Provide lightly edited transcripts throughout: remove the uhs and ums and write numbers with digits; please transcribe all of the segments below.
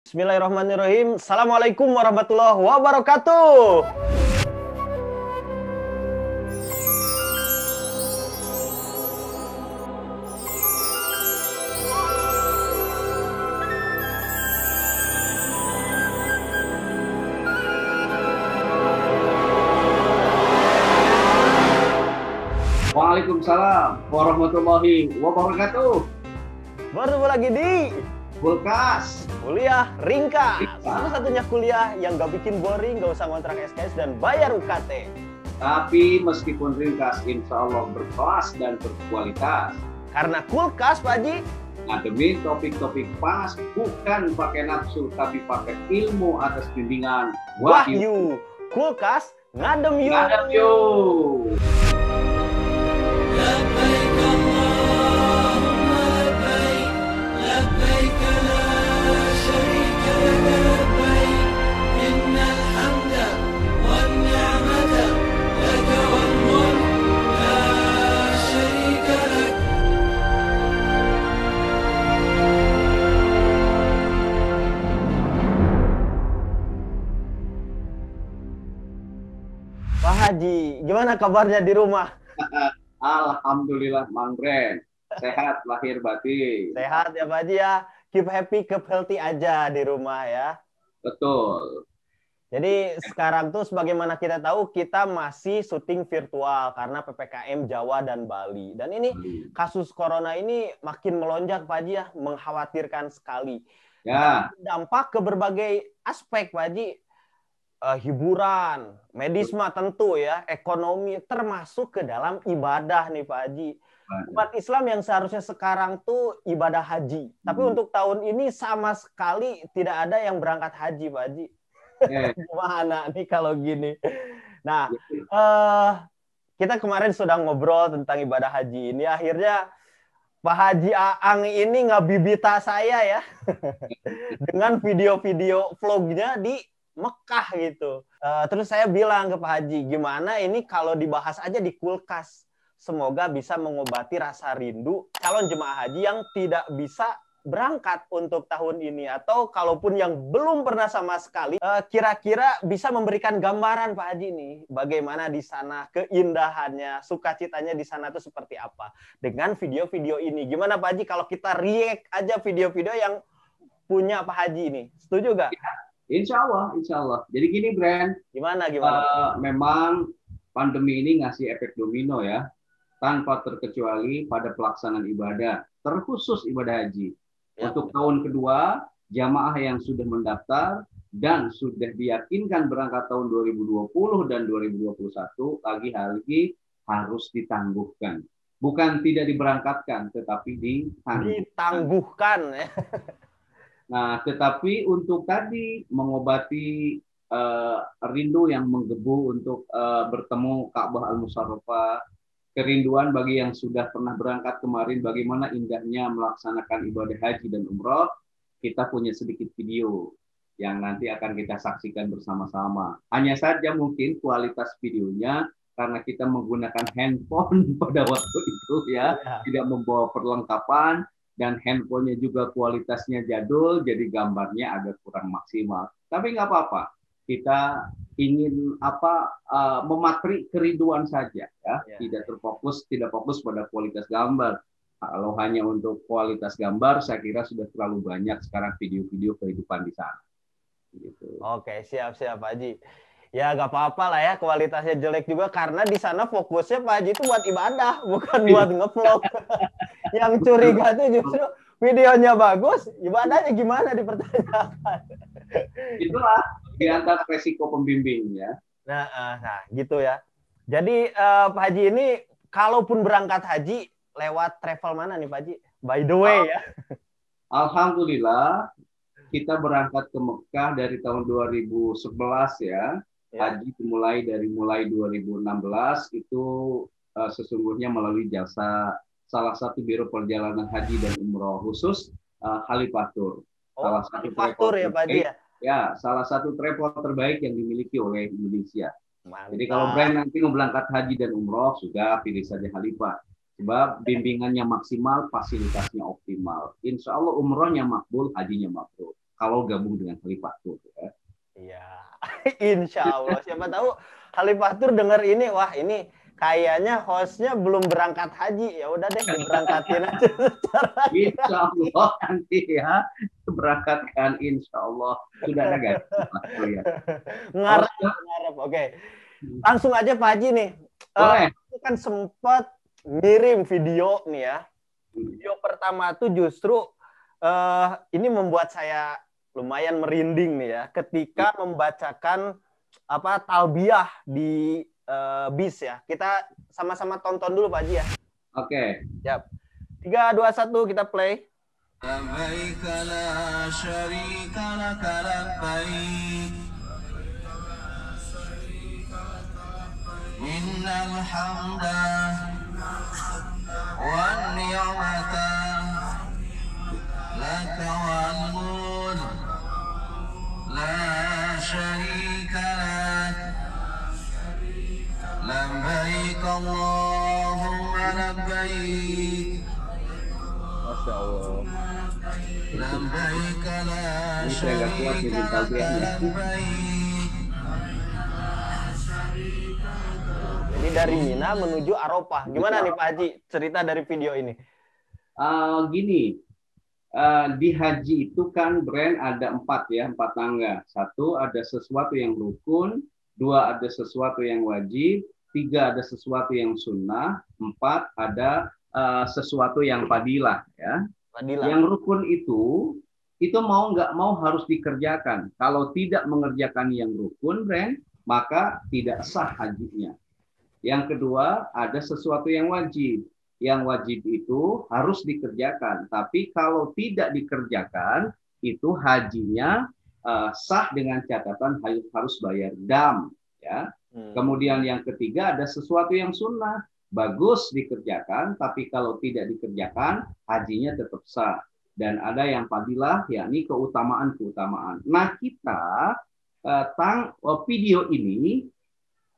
Bismillahirrahmanirrahim. Assalamualaikum warahmatullahi wabarakatuh. Waalaikumsalam warahmatullahi wabarakatuh. Bertemu lagi di Kulkas. Kuliah Ringkas. Satu-satunya kuliah yang gak bikin boring, gak usah ngontrak SKS dan bayar UKT. Tapi meskipun ringkas, insya Allah berkelas dan berkualitas. Karena kulkas, Pak Haji, Ngademin topik-topik panas, bukan pakai nafsu, tapi pakai ilmu atas bimbingan Wahyu. Kulkas ngadem yuk. Ngadem yuk. لبيك اللهم لبيك لبيك لا شريك لك لبيك إن الحمد والنعمة لك والملك لا شريك لك. Pak Haji, gimana kabarnya di rumah? Alhamdulillah, Mang Bren. Sehat lahir batin. Sehat ya Pak Haji ya. Keep happy, keep healthy aja di rumah ya. Betul. Jadi sekarang tuh sebagaimana kita tahu kita masih syuting virtual karena PPKM Jawa dan Bali. Dan ini kasus corona ini makin melonjak Pak Haji ya, mengkhawatirkan sekali. Ya. Dampak ke berbagai aspek Pak Haji. Hiburan, medis mah tentu ya, ekonomi termasuk ke dalam ibadah nih Pak Haji. Umat Islam yang seharusnya sekarang tuh ibadah haji. Tapi untuk tahun ini sama sekali tidak ada yang berangkat haji Pak Haji. Gimana nih kalau gini? Nah, kita kemarin sudah ngobrol tentang ibadah haji ini. Akhirnya Pak Haji Aang ini ngabibita saya ya. Dengan video-video vlognya di Mekah gitu. Terus saya bilang ke Pak Haji, gimana ini kalau dibahas aja di Kulkas. Semoga bisa mengobati rasa rindu calon jemaah haji yang tidak bisa berangkat untuk tahun ini. Atau kalaupun yang belum pernah sama sekali, kira-kira bisa memberikan gambaran Pak Haji nih. Bagaimana di sana keindahannya, sukacitanya di sana itu seperti apa. Dengan video-video ini. Gimana Pak Haji kalau kita react aja video-video yang punya Pak Haji ini. Setuju gak? Insya Allah, insya Allah. Jadi gini, Bren. Gimana? Memang pandemi ini ngasih efek domino ya, tanpa terkecuali pada pelaksanaan ibadah, terkhusus ibadah haji. Ya. Untuk tahun kedua, jamaah yang sudah mendaftar dan sudah diyakinkan berangkat tahun 2020 dan 2021 lagi harus ditangguhkan. Bukan tidak diberangkatkan, tetapi ditangguhkan. Ya. Nah, tetapi untuk tadi mengobati rindu yang menggebu untuk bertemu Ka'bah Al-Musyarrafah, kerinduan bagi yang sudah pernah berangkat kemarin, bagaimana indahnya melaksanakan ibadah haji dan umroh, kita punya sedikit video yang nanti akan kita saksikan bersama-sama. Hanya saja mungkin kualitas videonya, karena kita menggunakan handphone pada waktu itu ya, tidak membawa perlengkapan, dan handphonenya juga kualitasnya jadul, jadi gambarnya agak kurang maksimal. Tapi nggak apa-apa, kita ingin mematri kerinduan saja, ya. Tidak fokus pada kualitas gambar. Kalau hanya untuk kualitas gambar, saya kira sudah terlalu banyak sekarang video-video kehidupan di sana. Gitu. Oke, siap-siap Pak Haji. Ya nggak apa-apa lah ya, kualitasnya jelek juga karena di sana fokusnya Pak Haji itu buat ibadah, bukan buat ngevlog. Yang curiga tuh justru videonya bagus, ibadahnya gimana dipertanyakan. Itulah di antara resiko pembimbing ya. Nah, gitu ya. Jadi Pak Haji ini kalaupun berangkat haji lewat travel mana nih Pak Haji? By the way ya. Alhamdulillah kita berangkat ke Mekah dari tahun 2011 ya. Haji mulai 2016 itu sesungguhnya melalui jasa salah satu biro perjalanan haji dan umroh khusus Khalifatur. Salah satu Khalifatur ya Pak Haji ya. Ya, salah satu travel terbaik yang dimiliki oleh Indonesia. Mantap. Jadi kalau brand nanti mau berangkat haji dan umroh, sudah pilih saja Khalifah. Sebab bimbingannya maksimal, fasilitasnya optimal. Insya Allah umrohnya makbul, hajinya makbul. kalau gabung dengan Khalifah Tour. Ya. Iya, insya Allah. Siapa tahu Khalifah Tour dengar ini, wah ini kayaknya hostnya belum berangkat haji. Ya udah deh, diberangkatin aja secara Insya Allah nanti ya berangkatkan, insya Allah sudah ada guys. Ngarep. Oke. Langsung aja Pak Haji nih. Itu kan sempat ngirim video nih ya. Video pertama tuh justru ini membuat saya lumayan merinding nih ya ketika membacakan talbiyah di bis ya. Kita sama-sama tonton dulu Pak Haji ya. Oke. Siap. 3, 2, 1 kita play. لبيك لا شريك لك لبيك إن الحمد والنعمة لك والملك لا شريك لك لبيك اللهم لبيك Masya Allah. لبيك لا شريك لك لبيك. Jadi dari Mina menuju Arafah. Gimana nih Pak Haji cerita dari video ini? Gini, di haji itu kan brand ada 4 tangga. 1 ada sesuatu yang rukun, 2 ada sesuatu yang wajib, 3 ada sesuatu yang sunnah, 4 ada sesuatu yang fadilah ya. Fadilah. Yang rukun itu mau nggak mau harus dikerjakan. Kalau tidak mengerjakan yang rukun, brand, maka tidak sah hajinya. Yang kedua, ada sesuatu yang wajib. Yang wajib itu harus dikerjakan. Tapi kalau tidak dikerjakan, itu hajinya sah dengan catatan harus bayar dam. Ya. Kemudian yang ketiga, ada sesuatu yang sunnah. Bagus dikerjakan, tapi kalau tidak dikerjakan, hajinya tetap sah. Dan ada yang fadilah, yakni keutamaan-keutamaan. Nah, kita video ini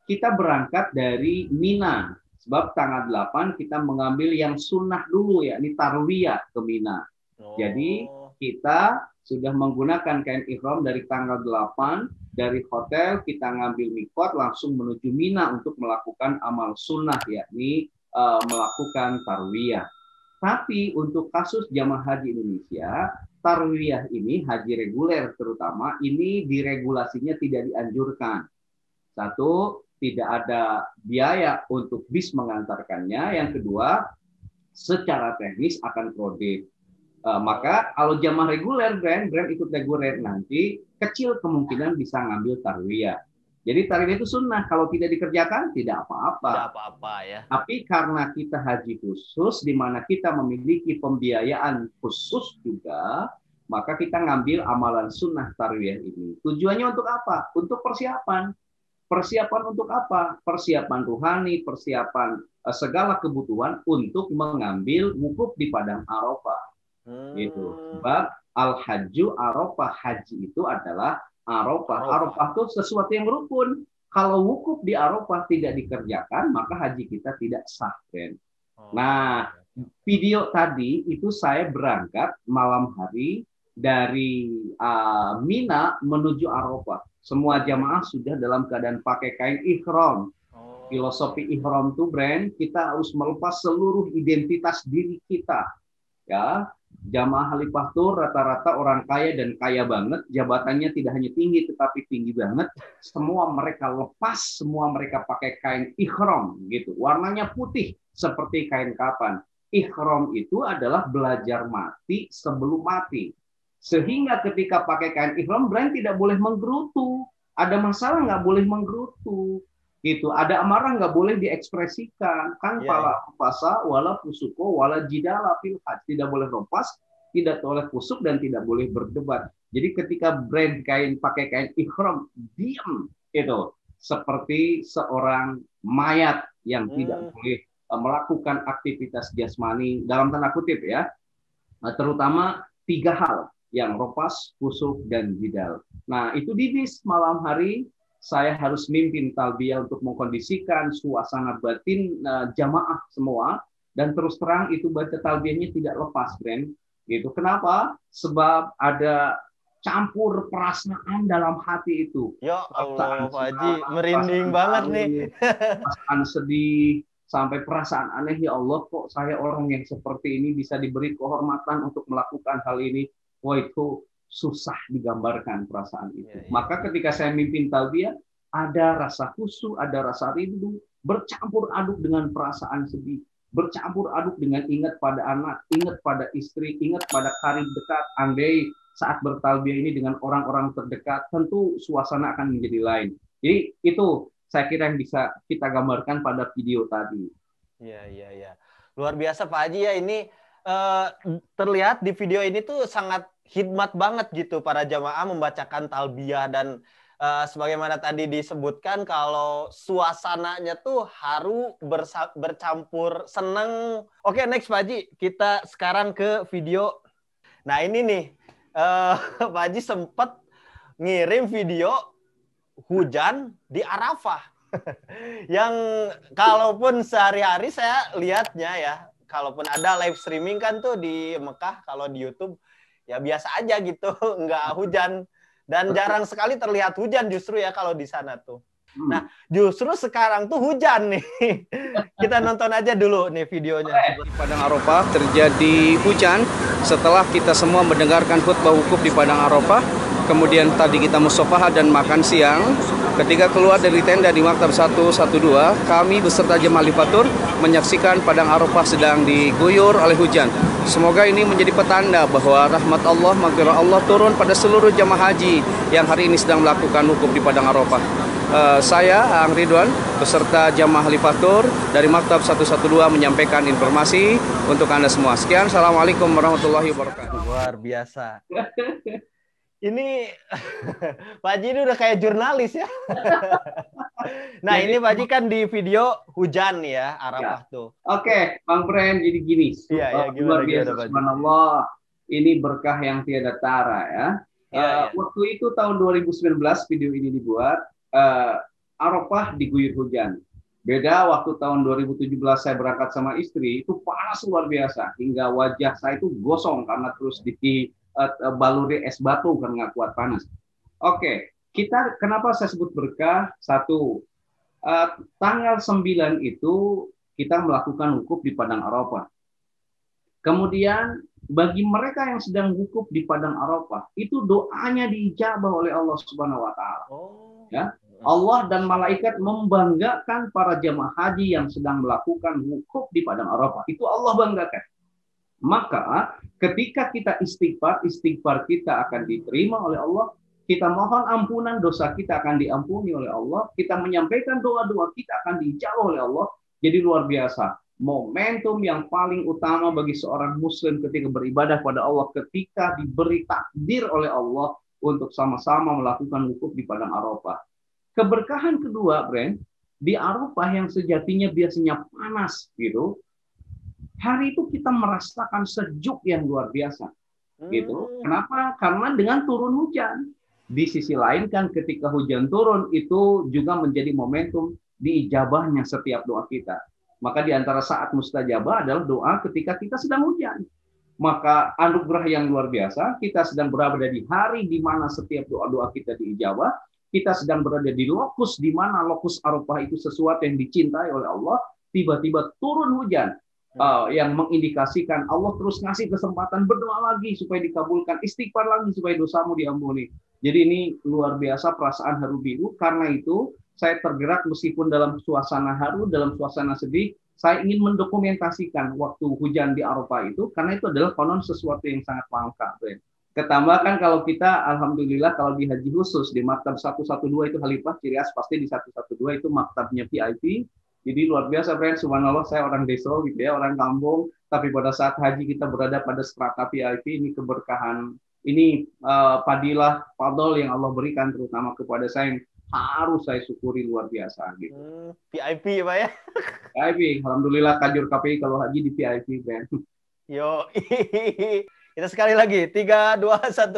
kita berangkat dari Mina. Sebab tanggal 8 kita mengambil yang sunnah dulu, yakni tarwiyah ke Mina. Jadi kita sudah menggunakan kain ihram dari tanggal 8, dari hotel kita ngambil mikot langsung menuju Mina untuk melakukan amal sunnah, yakni melakukan tarwiyah. Tapi untuk kasus jamaah haji Indonesia, tarwiyah ini, haji reguler terutama, ini diregulasinya tidak dianjurkan. 1, tidak ada biaya untuk bis mengantarkannya. Yang kedua, secara teknis akan kredit. Maka kalau jamaah reguler, brand ikut reguler nanti, kecil kemungkinan bisa ngambil tarwiyah. Jadi tarwiyah itu sunnah, kalau tidak dikerjakan tidak apa-apa. Tidak apa-apa ya. Tapi karena kita haji khusus, di mana kita memiliki pembiayaan khusus juga, maka kita ngambil amalan sunnah tarwiyah ini. Tujuannya untuk apa? Untuk persiapan. Persiapan untuk apa? Persiapan ruhani, persiapan segala kebutuhan untuk mengambil wukuf di padang Arafah. Gitu. Sebab al-hajju Arafah, haji itu adalah Arafah. Arafah itu sesuatu yang rukun. Kalau wukuf di Arafah tidak dikerjakan, maka haji kita tidak sah. Nah, video tadi itu saya berangkat malam hari dari Mina menuju Arafah. Semua jamaah sudah dalam keadaan pakai kain ihram. Filosofi ihram itu, brand, kita harus melepas seluruh identitas diri kita. Ya, jamaah Khalifah Tour rata-rata orang kaya dan kaya banget, jabatannya tidak hanya tinggi tetapi tinggi banget. Semua mereka lepas, semua mereka pakai kain ihram gitu. Warnanya putih seperti kain kapan. Ihram itu adalah belajar mati sebelum mati. Sehingga ketika pakai kain ihram, brand tidak boleh menggerutu. Ada masalah nggak boleh menggerutu. Gitu. Ada amarah nggak boleh diekspresikan. Kan pala puasa wala fusuko wala jidala fil hajj. Tidak boleh rompas, tidak boleh fusuk dan tidak boleh berdebat. Jadi ketika brand pakai kain ihram, diam itu seperti seorang mayat yang tidak boleh melakukan aktivitas jasmani dalam tanda kutip ya. Terutama 3 hal yang rompas, fusuk dan jidal. Nah, itu di bis malam hari saya harus mimpin talbiyah untuk mengkondisikan suasana batin jamaah semua, dan terus terang itu baca talbiyahnya tidak lepas, brand. Gitu. Kenapa? Sebab ada bercampur perasaan dalam hati itu. Ya Allah, Perasaan Pak Haji, senang, merinding perasaan banget malu, nih. perasaan sedih, sampai perasaan aneh, ya Allah kok saya orang yang seperti ini bisa diberi kehormatan untuk melakukan hal ini. Wah, itu susah digambarkan perasaan itu. Ya, ya. Maka ketika saya mimpin talbiyah, ada rasa khusyuk, ada rasa rindu, bercampur aduk dengan perasaan sedih, bercampur aduk dengan ingat pada anak, ingat pada istri, ingat pada karib dekat. Andai saat bertalbiyah ini dengan orang-orang terdekat, tentu suasana akan menjadi lain. Jadi itu saya kira yang bisa kita gambarkan pada video tadi. Iya. Luar biasa Pak Haji ya, ini terlihat di video ini tuh sangat khidmat banget gitu para jamaah membacakan talbiyah, dan sebagaimana tadi disebutkan kalau suasananya tuh haru bercampur seneng. Oke, next Pak Haji, kita sekarang ke video. Nah ini nih, Pak Haji sempat ngirim video hujan di Arafah. Yang kalaupun sehari-hari saya lihatnya ya, kalaupun ada live streaming kan tuh di Mekah, kalau di YouTube ya biasa aja gitu, nggak hujan. Dan jarang sekali terlihat hujan justru ya kalau di sana tuh. Nah, justru sekarang tuh hujan nih. Kita nonton aja dulu nih videonya. Di Padang Arafah terjadi hujan setelah kita semua mendengarkan khutbah wukuf di Padang Arafah. Kemudian tadi kita mushafahah dan makan siang. Ketika keluar dari tenda di Maktab 112, kami beserta jemaah Lifatur menyaksikan Padang Arafah sedang diguyur oleh hujan. Semoga ini menjadi petanda bahwa rahmat Allah, maghfirah Allah turun pada seluruh jemaah haji yang hari ini sedang melakukan wukuf di Padang Arafah. Saya, Ang Ridwan, beserta jamaah Lifatur dari Maktab 112 menyampaikan informasi untuk Anda semua. Sekian, Assalamualaikum warahmatullahi wabarakatuh. Luar biasa. Ini Pak Haji ini udah kayak jurnalis ya. Nah ini Pak Haji kan di video hujan ya, Arafah tuh. Oke, Bang Pren, jadi gini. Luar biasa, subhanallah. Ini berkah yang tiada tara ya. Waktu itu tahun 2019 video ini dibuat, Arafah diguyur hujan. Beda waktu tahun 2017 saya berangkat sama istri, itu panas luar biasa. Hingga wajah saya itu gosong karena terus baluri es batu karena nggak kuat panas. Oke, kenapa saya sebut berkah? Satu, tanggal 9 itu kita melakukan wukuf di Padang Arafah. Kemudian bagi mereka yang sedang wukuf di Padang Arafah, itu doanya diijabah oleh Allah Subhanahu wa taala. Ya. Allah dan malaikat membanggakan para jamaah haji yang sedang melakukan wukuf di Padang Arafah. Itu Allah banggakan. Maka ketika kita istighfar kita akan diterima oleh Allah. Kita mohon ampunan, dosa kita akan diampuni oleh Allah. Kita menyampaikan doa-doa kita akan dijauh oleh Allah. Jadi luar biasa. Momentum yang paling utama bagi seorang muslim ketika beribadah pada Allah, ketika diberi takdir oleh Allah untuk sama-sama melakukan wukuf di Padang Arafah. Keberkahan kedua, Bren, di Arafah yang sejatinya biasanya panas gitu. Hari itu kita merasakan sejuk yang luar biasa, gitu. Kenapa? Karena dengan turun hujan. Di sisi lain kan ketika hujan turun itu juga menjadi momentum diijabahnya setiap doa kita. Maka di antara saat mustajabah adalah doa ketika kita sedang hujan. Maka anugerah yang luar biasa, kita sedang berada di hari di mana setiap doa-doa kita diijabah. Kita sedang berada di lokus di mana lokus Arafah itu sesuatu yang dicintai oleh Allah. Tiba-tiba turun hujan. Yang mengindikasikan Allah terus ngasih kesempatan berdoa lagi supaya dikabulkan, istighfar lagi supaya dosamu diampuni. Jadi ini luar biasa perasaan haru biru. Karena itu saya tergerak meskipun dalam suasana haru, dalam suasana sedih, saya ingin mendokumentasikan waktu hujan di Arafah itu, karena itu adalah konon sesuatu yang sangat langka. Ketambahkan kalau kita, alhamdulillah kalau di haji khusus di Maktab 112 itu Khalifah ciri khas pasti di 112 itu maktabnya VIP. Jadi luar biasa, friend. Subhanallah, saya orang desa gitu ya, orang kampung. Tapi pada saat haji kita berada pada strata VIP, ini keberkahan, ini fadilah, fadol yang Allah berikan terutama kepada saya, yang harus saya syukuri luar biasa gitu. VIP ya Pak ya? VIP, alhamdulillah kajur KPI kalau haji di VIP, friend. Yo, kita sekali lagi, 3, 2, 1.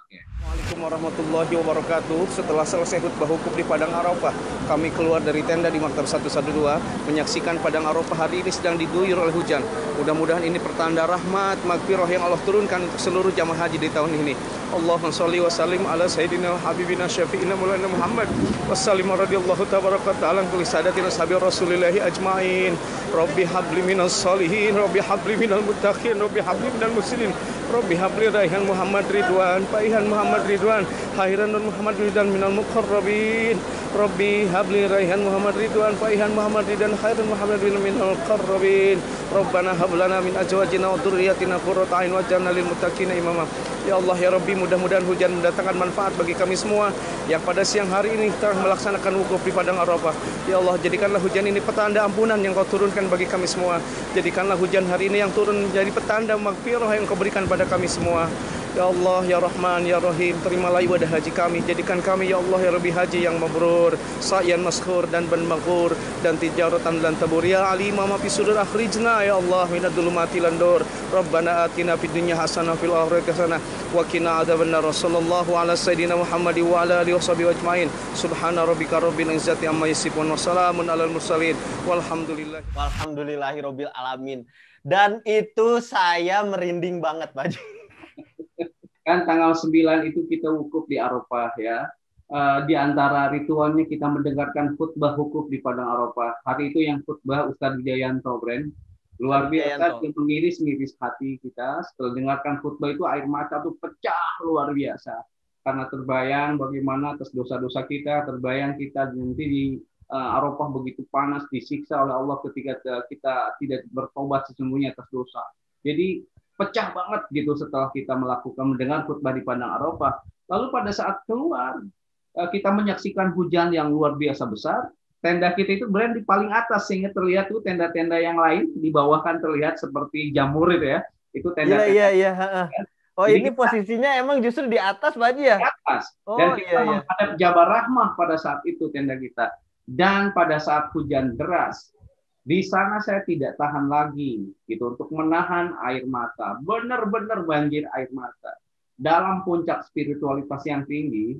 Assalamualaikum warahmatullahi wabarakatuh. Setelah selesai khutbah wukuf di Padang Arafah, kami keluar dari tenda di Maktab 112 menyaksikan Padang Arafah hari ini sedang diguyur oleh hujan. Mudah-mudahan ini pertanda rahmat, maghfirah yang Allah turunkan untuk seluruh jamaah haji di tahun ini. Allahumma sholli wa sallim ala sayyidina wa habibina syafi'ina maulana Muhammad wa sallim radhiyallahu tabaraka ta'ala kulli sadatina sabi rasulillahi ajmain. Rabbi habli minas solihin, Rabbi habli minal muttaqin, Rabbi habli minal muslimin, Rabbi habli raihan Muhammad Ridwan, Paihan Muhammad Ridwan, Khairan Muhammad Ridwan minal muqarrabin. Rabbi habli raihan Muhammad Ridwan, Paihan Muhammad Ridwan, Khairan Muhammad Ridwan minal muqarrabin. Rabbana hab lana min azwajina wa dzurriyyatina qurrata a'yun waj'alna lil muttaqina imama. Ya Allah ya Rabbi, mudah-mudahan hujan mendatangkan manfaat bagi kami semua yang pada siang hari ini telah melaksanakan wukuf di padang Arafah. Ya Allah, jadikanlah hujan ini petanda ampunan yang Kau turunkan bagi kami semua. Jadikanlah hujan hari ini yang turun menjadi petanda maghfirah yang Kau berikan pada kami semua. Ya Allah, ya Rahman, ya Rahim, terimalah ibadah haji kami. Jadikan kami, ya Allah, ya Rabbi, haji yang mabrur, sa'yan maskhur dan ban maghfur, dan tijaratan lan tabur. Ya alimah ma fi sudur akhrijna, ya Allah, minad dhulumati lan nur. Rabbana atina fid dunya hasanah fil akhirati hasanah wa qina adzabannar. Sallallahu ala sayyidina Muhammad wa ala alihi washabihi ajmain. Subhana rabbika rabbil izzati amma yasifun wa salamun alal mursalin. Walhamdulillahirabbil alamin. Dan itu saya merinding banget, Pak Haji. Kan tanggal 9 itu kita wukuf di Arafah ya. Di antara ritualnya kita mendengarkan khutbah wukuf di padang Arafah. Hari itu yang khutbah Ustadz Wijayanto, Bren. Luar biasa, yang mengiris-ngiris hati kita. Setelah dengarkan khutbah itu air mata tuh pecah luar biasa. Karena terbayang bagaimana atas dosa-dosa kita, terbayang kita nanti di Arafah begitu panas, disiksa oleh Allah ketika kita tidak bertobat sesungguhnya atas dosa. Jadi pecah banget gitu setelah kita mendengar khutbah di padang Arafah. Lalu pada saat keluar, kita menyaksikan hujan yang luar biasa besar. Tenda kita itu berada di paling atas sehingga terlihat tuh tenda-tenda yang lain di bawah kan terlihat seperti jamur itu ya. Itu tenda. Iya. Oh, jadi ini posisinya emang justru di atas, Pak Haji ya? Di atas. Dan kita menghadap Jabal Rahmah pada saat itu tenda kita. Dan pada saat hujan deras, di sana saya tidak tahan lagi gitu untuk menahan air mata. Benar-benar banjir air mata. Dalam puncak spiritualitas yang tinggi,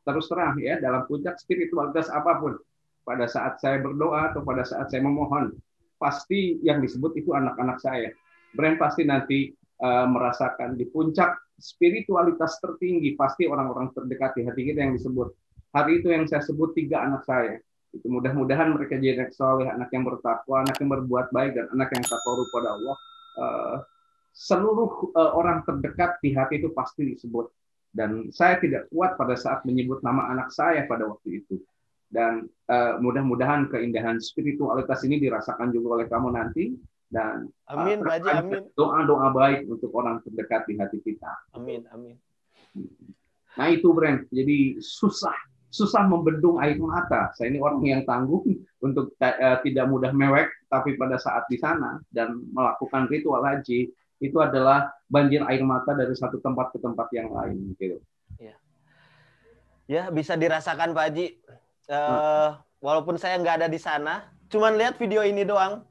terus terang ya, dalam puncak spiritualitas apapun, pada saat saya berdoa atau pada saat saya memohon, pasti yang disebut itu anak-anak saya. Brand pasti nanti merasakan di puncak spiritualitas tertinggi, pasti orang-orang terdekat di hati kita yang disebut. Hari itu yang saya sebut 3 anak saya. Itu mudah-mudahan mereka jadi anak soleh, anak yang bertakwa, anak yang berbuat baik, dan anak yang takarub pada Allah. Seluruh orang terdekat di hati itu pasti disebut. Dan saya tidak kuat pada saat menyebut nama anak saya pada waktu itu. Dan mudah-mudahan keindahan spiritualitas ini dirasakan juga oleh kamu nanti. Dan amin, Pak Haji, amin. Doa-doa baik untuk orang terdekat di hati kita. Amin. Nah itu, Bren. Jadi susah membendung air mata. Saya ini orang yang tangguh untuk tidak mudah mewek, tapi pada saat di sana dan melakukan ritual haji, itu adalah banjir air mata dari satu tempat ke tempat yang lain. Gitu. Ya, bisa dirasakan, Pak Haji. Walaupun saya nggak ada di sana, cuman lihat video ini doang,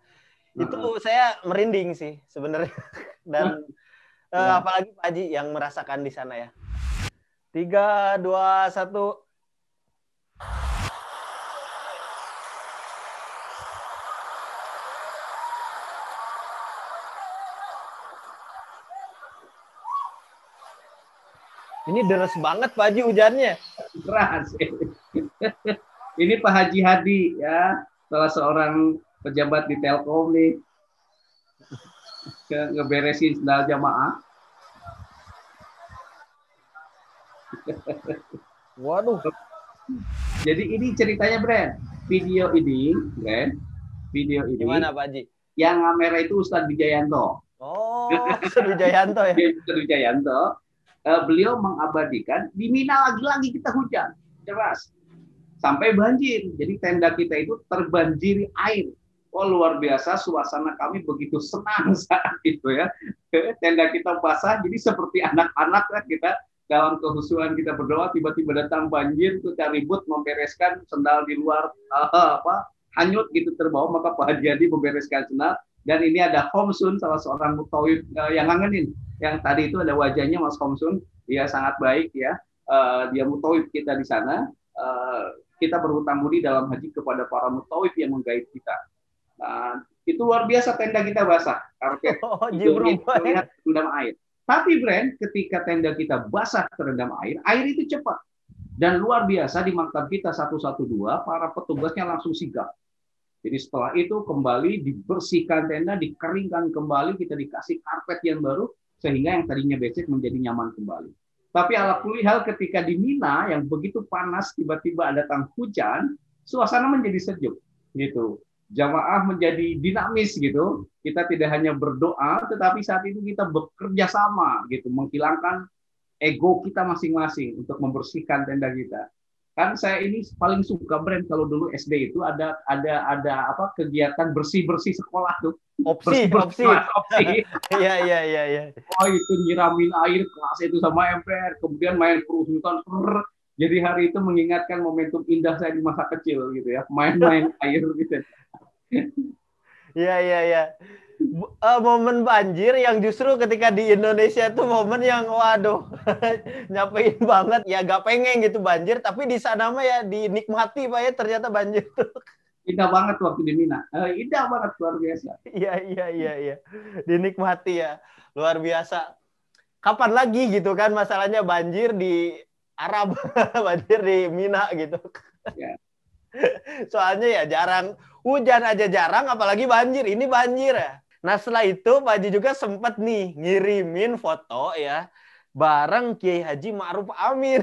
itu saya merinding sih sebenarnya. Dan apalagi Pak Haji yang merasakan di sana ya. 3, 2, 1. Ini deres banget Pak Haji hujannya. Keras. Ini Pak Haji Hadi ya, salah seorang pejabat di Telkom nih. Ngeberesin sendal jamaah. Waduh. Jadi ini ceritanya, Bren. Video ini, Gimana Pak Haji? Yang kamera itu Ustadz Wijayanto. Oh, Ustadz Wijayanto ya. Ustadz Wijayanto. Beliau mengabadikan di Mina lagi-lagi kita hujan deras sampai banjir. Jadi tenda kita itu terbanjiri air. Oh luar biasa, suasana kami begitu senang saat itu ya. Tenda kita basah, jadi seperti anak-anak kan kita dalam kehusuan kita berdoa, tiba-tiba datang banjir, kita ribut membereskan sendal di luar hanyut gitu terbawa, maka Pak Haji Hadi membereskan sendal. Dan ini ada Homsun, salah seorang mutawif yang ngangenin. Yang tadi itu ada wajahnya Mas Homsun, dia sangat baik ya. Dia mutawif kita di sana. Kita berhutang budi dalam haji kepada para mutawif yang menggaib kita. Itu luar biasa, tenda kita basah. Karpet itu lihat rendam air. Tapi Brand, ketika tenda kita basah terendam air itu cepat. Dan luar biasa di maktab kita 112, para petugasnya langsung sigap. Jadi setelah itu kembali dibersihkan tenda, dikeringkan kembali, kita dikasih karpet yang baru, sehingga yang tadinya becek menjadi nyaman kembali. Tapi ala kulli hal ketika di Mina yang begitu panas, tiba-tiba datang hujan, suasana menjadi sejuk. Gitu. Jamaah menjadi dinamis gitu. Kita tidak hanya berdoa, tetapi saat itu kita bekerja sama gitu, menghilangkan ego kita masing-masing untuk membersihkan tenda kita. Kan saya ini paling suka Brand kalau dulu SD itu ada apa kegiatan bersih-bersih sekolah tuh. Opsi. Iya. Oh itu nyiramin air kelas itu sama ember, kemudian main perusutan. Jadi hari itu mengingatkan momentum indah saya di masa kecil gitu ya, main-main air gitu. Iya. Momen banjir yang justru ketika di Indonesia itu momen yang waduh nyapain banget ya, gak pengen gitu banjir, tapi di sana mah ya dinikmati Pak ya, ternyata banjir tuh. Indah banget waktu di Mina. Indah banget, luar biasa. Iya. Dinikmati ya, luar biasa. Kapan lagi gitu kan masalahnya banjir di Arab, banjir di Mina gitu. Ya. Soalnya ya jarang, hujan aja jarang, apalagi banjir. Ini banjir ya. Nah setelah itu Pak Haji juga sempat nih ngirimin foto ya bareng Kiai Haji Ma'ruf Amin.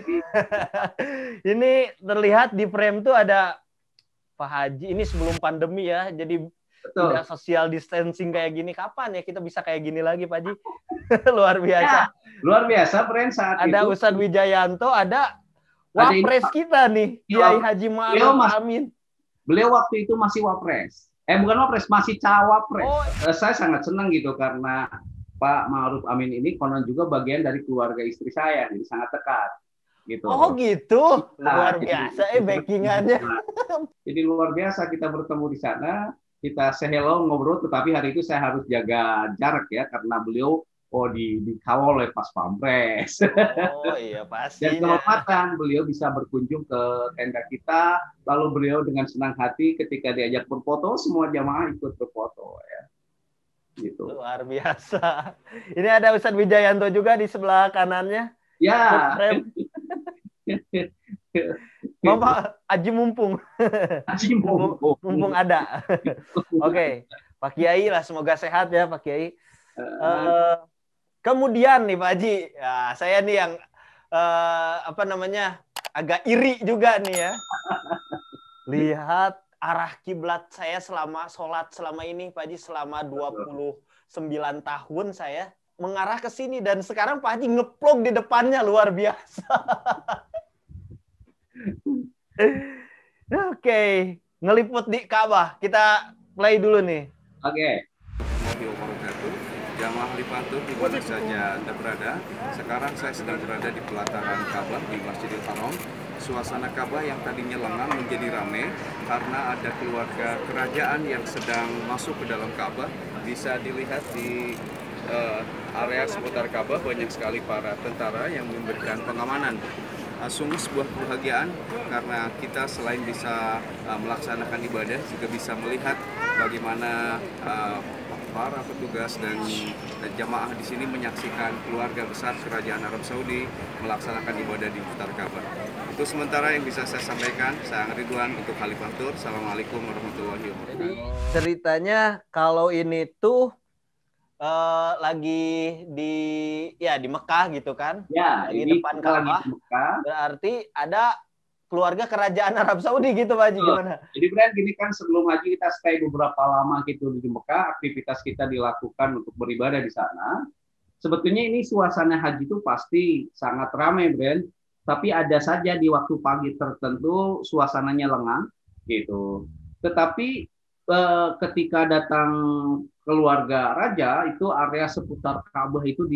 Ini terlihat di frame tuh ada Pak Haji, ini sebelum pandemi ya, jadi tidak social distancing kayak gini. Kapan ya kita bisa kayak gini lagi Pak Haji? Luar biasa. Ya, luar biasa Friend, saat ada itu. Ustadz Wijayanto, ada Wapres kita nih, Kiai Haji Ma'ruf Amin. Beliau waktu itu masih Wapres. Bukan Wapres, masih Cawapres. Saya sangat senang gitu karena Pak Ma'ruf Amin ini konon juga bagian dari keluarga istri saya, jadi sangat dekat. Gitu. Oh gitu, luar biasa backingannya. Jadi luar biasa kita bertemu di sana, kita say hello, ngobrol, tetapi hari itu saya harus jaga jarak ya karena beliau dikawal oleh Pas Pampres. Oh iya pasti. Dan kehormatan beliau bisa berkunjung ke tenda kita, lalu beliau dengan senang hati ketika diajak berfoto, semua jamaah ikut berfoto ya. Gitu. Luar biasa. Ini ada Ustadz Wijayanto juga di sebelah kanannya. Ya. Bapak Haji mumpung. Mumpung ada. Oke, Pak Kiai lah, semoga sehat ya Pak Kiai. Kemudian nih Pak Haji, ya, saya nih yang agak iri juga nih ya. Lihat arah kiblat saya selama sholat selama ini Pak Haji, selama 29 tahun saya mengarah ke sini, dan sekarang Pak Haji ngeplok di depannya, luar biasa. Oke, ngeliput di Ka'bah. Kita play dulu nih. Oke. Jamaah Lipantur di mana saja Anda berada. Sekarang saya sedang berada di pelataran Ka'bah di Masjidil Haram. Suasana Ka'bah yang tadinya lengang menjadi ramai karena ada keluarga kerajaan yang sedang masuk ke dalam Ka'bah. Bisa dilihat di area seputar Ka'bah banyak sekali para tentara yang memberikan pengamanan. Sungguh sebuah kebahagiaan karena kita selain bisa melaksanakan ibadah juga bisa melihat bagaimana para petugas dan jamaah di sini menyaksikan keluarga besar Kerajaan Arab Saudi melaksanakan ibadah di sekitar Ka'bah. Itu sementara yang bisa saya sampaikan. Saya Ridwan untuk Khalifantur. Assalamualaikum warahmatullahi wabarakatuh. Jadi ceritanya kalau ini tuh lagi di Mekah gitu kan? Ya, di ini depan Ka'bah. Berarti ada keluarga kerajaan Arab Saudi gitu Pak Haji, gimana? Jadi Brian, gini kan sebelum haji kita stay beberapa lama gitu di Mekah, aktivitas kita dilakukan untuk beribadah di sana. Sebetulnya ini suasana haji itu pasti sangat ramai Brian, tapi ada saja di waktu pagi tertentu suasananya lengang gitu. Tetapi ketika datang keluarga raja itu area seputar Ka'bah itu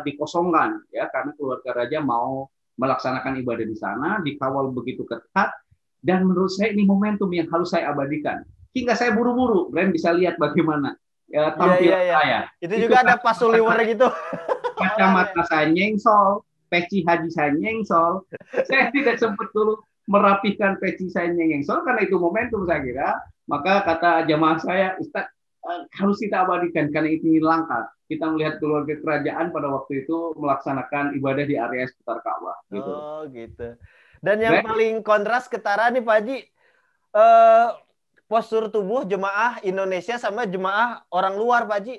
dikosongkan ya karena keluarga raja mau melaksanakan ibadah di sana, dikawal begitu ketat, dan menurut saya ini momentum yang harus saya abadikan. Hingga saya buru-buru, Brian bisa lihat bagaimana tampilan saya. Itu juga ada pasuliwer gitu. Kacamata saya nyengsol, peci haji saya nyengsol. Saya tidak sempat dulu merapikan peci saya nyengsol karena itu momentum saya kira. Maka kata jamaah saya, Ustaz, harus kita abadikan karena ini langka. Kita melihat keluarga kerajaan pada waktu itu melaksanakan ibadah di area sekitar Ka'bah. Gitu. Oh gitu. Dan yang Baik. paling kontras ketara nih Pak Haji, postur tubuh jemaah Indonesia sama jemaah orang luar Pak Haji.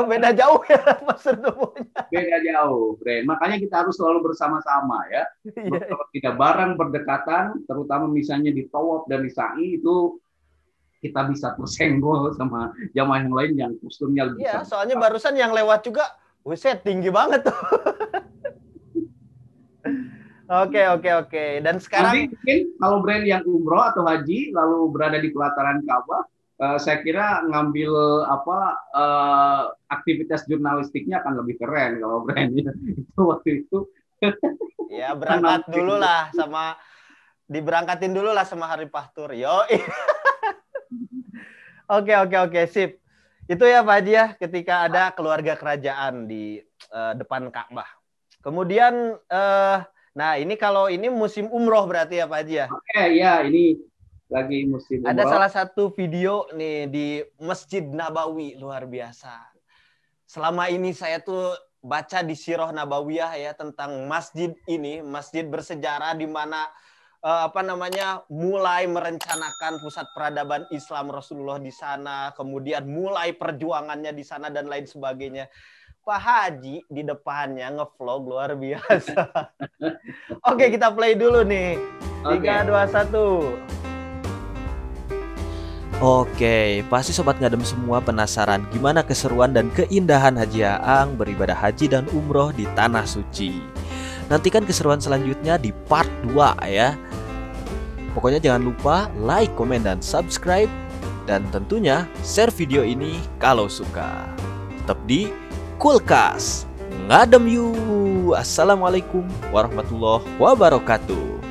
Beda jauh ya postur tubuhnya. Beda jauh, Bren. Makanya kita harus selalu bersama-sama ya. Iya. Kalau tidak bareng berdekatan, terutama misalnya di tawaf dan di sa'i itu kita bisa tersenggol sama jamaah yang lain yang posturnya lebih Iya, besar. soalnya barusan yang lewat juga, buset tinggi banget tuh. Oke. Dan Nanti sekarang mungkin kalau brand yang umroh atau haji lalu berada di pelataran Ka'bah, saya kira ngambil aktivitas jurnalistiknya akan lebih keren kalau brandnya itu waktu itu. ya berangkat dulu lah diberangkatin dulu lah sama Hari Pastur. Yo. Oke, sip. Itu ya Pak Haji ya, ketika ada keluarga kerajaan di depan Ka'bah. Kemudian, nah ini kalau ini musim umroh berarti ya Pak Haji ya? Oke, ya ini lagi musim umroh. Ada salah satu video nih di Masjid Nabawi, luar biasa. Selama ini saya tuh baca di Sirah Nabawiyah ya tentang masjid ini, masjid bersejarah di mana mulai merencanakan pusat peradaban Islam Rasulullah di sana, kemudian mulai perjuangannya di sana dan lain sebagainya. Pak Haji di depannya ngevlog luar biasa. Oke, kita play dulu nih. 3, 2, 1. Oke, pasti Sobat Ngadem semua penasaran gimana keseruan dan keindahan Haji Aang beribadah haji dan umroh di Tanah Suci. Nantikan keseruan selanjutnya di part 2 ya. Pokoknya jangan lupa like, komen, dan subscribe. Dan tentunya share video ini kalau suka. Tetap di Kulkas Ngadem yuk. Assalamualaikum warahmatullahi wabarakatuh.